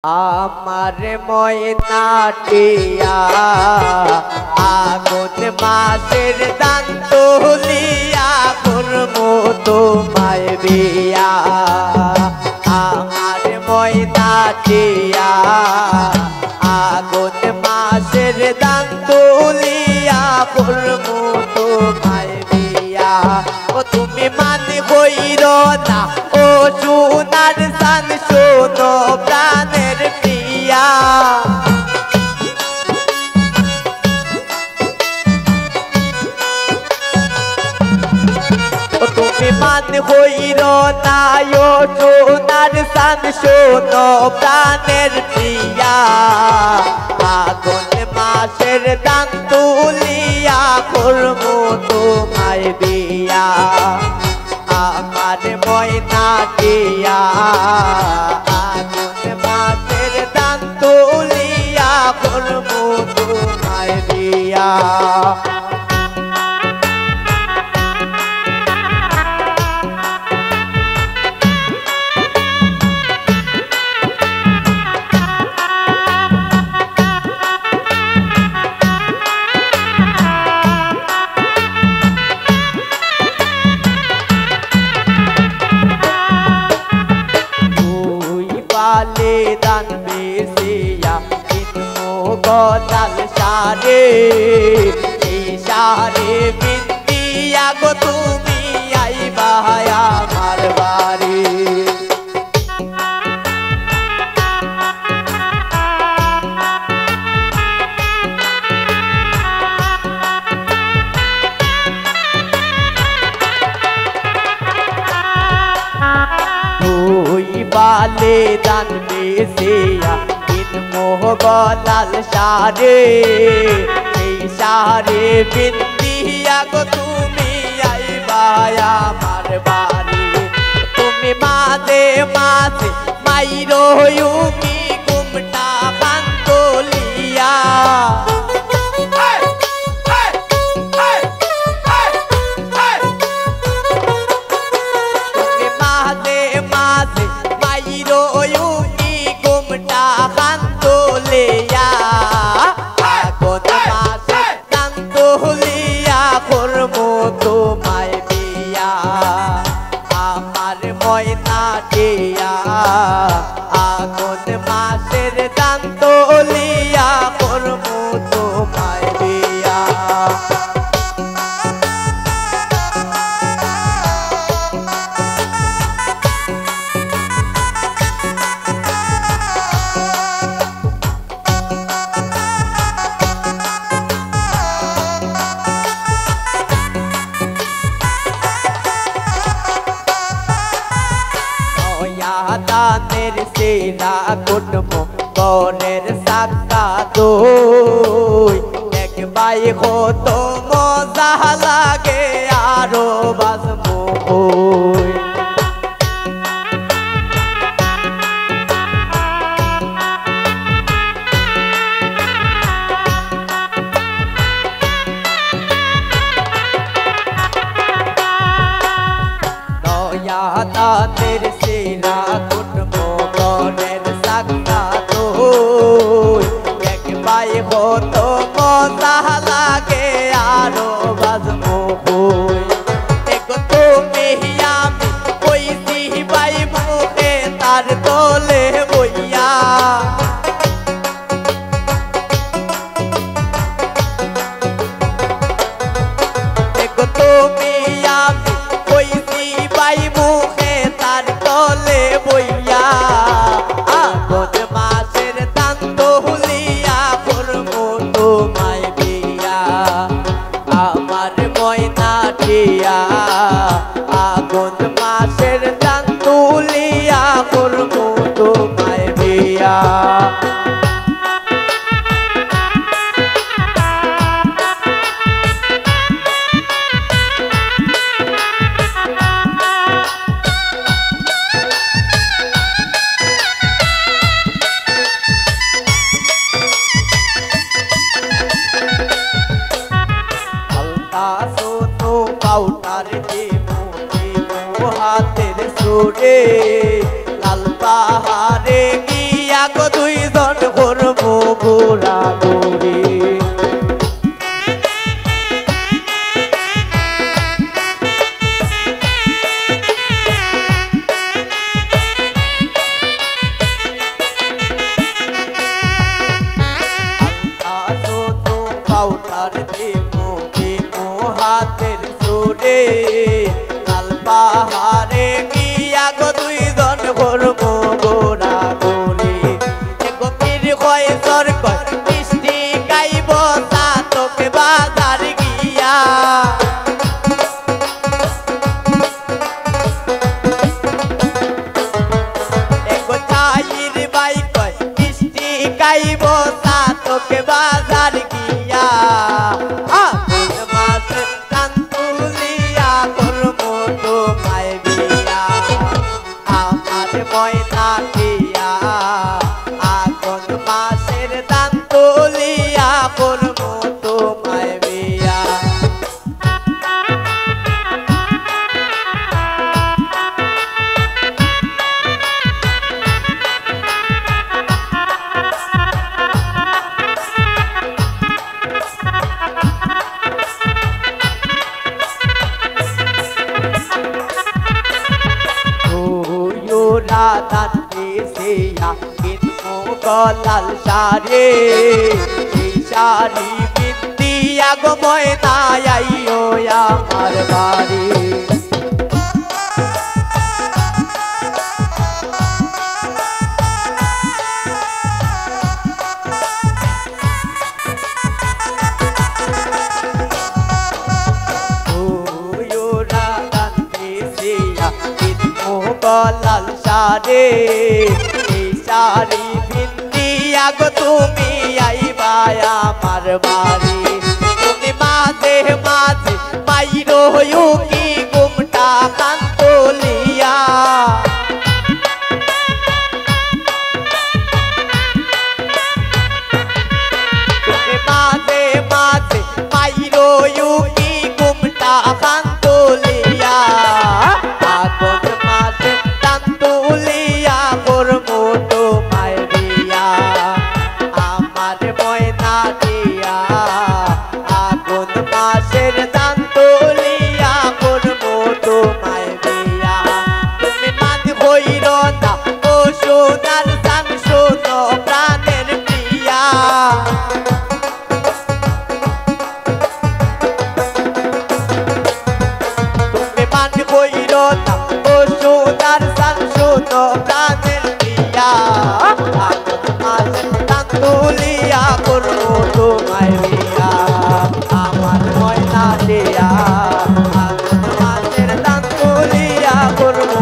আমার ময়নাটিয়া আগুন মাসের দান তুলিয়া করবো তোমায় বিয়া। আমার ময়নাটিয়া আগুন মাসের দান তুলিয়া করবো তোমায় বিয়া। ও তুমি মানে হইর না ও সোনার সান শোনো প্রাণের প্রিয়া। ও তুমি মানে হইর না ও সোনার সান শোনো প্রাণের প্রিয়া। আগুন মাসের দান তুলিয়া করবো তোমায় বিয়া। আমার ময়নাটিয়া আগুন মাসের দান তুলিয়া করবো তোমায় বিয়া। দান বেশিয়া কিনবো গলাল সারে এই সারে বিন্দিয়া গো তুমি আইবা আমার বাড়ি। বালে দান বেশিয়া কিনবো গলাল সারে এই সারে বিন্দিয়া গো তুমি আইবা আমার বাড়ি। তুমি মাঝে মাঝে মাইরো ইউমি ঘুমটা কান্তলিয়া। আগুন মাসের দান তুলিয়া করবো তোমায় বিয়া। আমার ময়নাটিয়া আগুন মাসের দান তুলিয়া করবো তোমায় বিয়া। দানের সেরা কুটুমো গনের সাক্কা দই এক বাই কত মজা লাগে আরো বাজমো ওই। দানের সেরা কুটুমো গনের সাক্কা দই এক বাই কত মজা লাগে আরো বাজমো ওই। দেখো তুমি আমি কইছি বাই মুখে তার দলে বইয়া। দেখো তুমি আমি কইছি বাই মুখে তার দলে বইয়া। আগুন মাসের দান তুলিয়া করবো তোমায় বিয়া। আমার ময়নাটিয়া আগুন মাসের দান তুলিয়া করবো তোমায় বিয়া। সোনো পাউটার হাতের সুরে লাল পাহাড়ে গিয়া গো রে লাল পাহাড়ে গিয়া গো দুইজন করবো গোড়া গোড়ি গম্ভীর কয় সর কয় মিষ্টি গাইব তা তোকে বাজার গিয়া গাইব তা তোকে বাজার গিয়া আগুন মাসে কান তুলিয়া করবো তোমায় বিয়া আমার ময়না দিয়া আগুন মাসের দান তুলিয়া করবো তোমায় বিয়া রাধান দেশিয়া কিনবো গলাল শাড়ি এই শাড়ি বিন্দিয়া গো ময়না আইও আমার বাড়ি গলাল শাড়ি এই শাড়ি ভিন্দিয়া গো তুমি আইবা আমার বাড়ি তুমি মাঝে মাঝে মাইরো কি গুমটা কান তুলিয়া তুমি মাঝে মাঝে মাইরো কি গুমটা কান তুলিয়া আগুন মাসে দান তুলিয়া করবো তোমায় বিয়া আমার ময়না দিয়া আগুন মাসের দান তুলিয়া করবো তোমায় বিয়া তুমি মান হইর না ও সোনার দান শোনো প্রাণের প্রিয়া তুমি মান হইর না ও সোনার দান শোনো প্রাণের প্রিয়া আগুন মাসের দান তুলিয়া করবো তোমায় বিয়া আমার ময়না দিয়া আগুন মাসের দান তুলিয়া করবো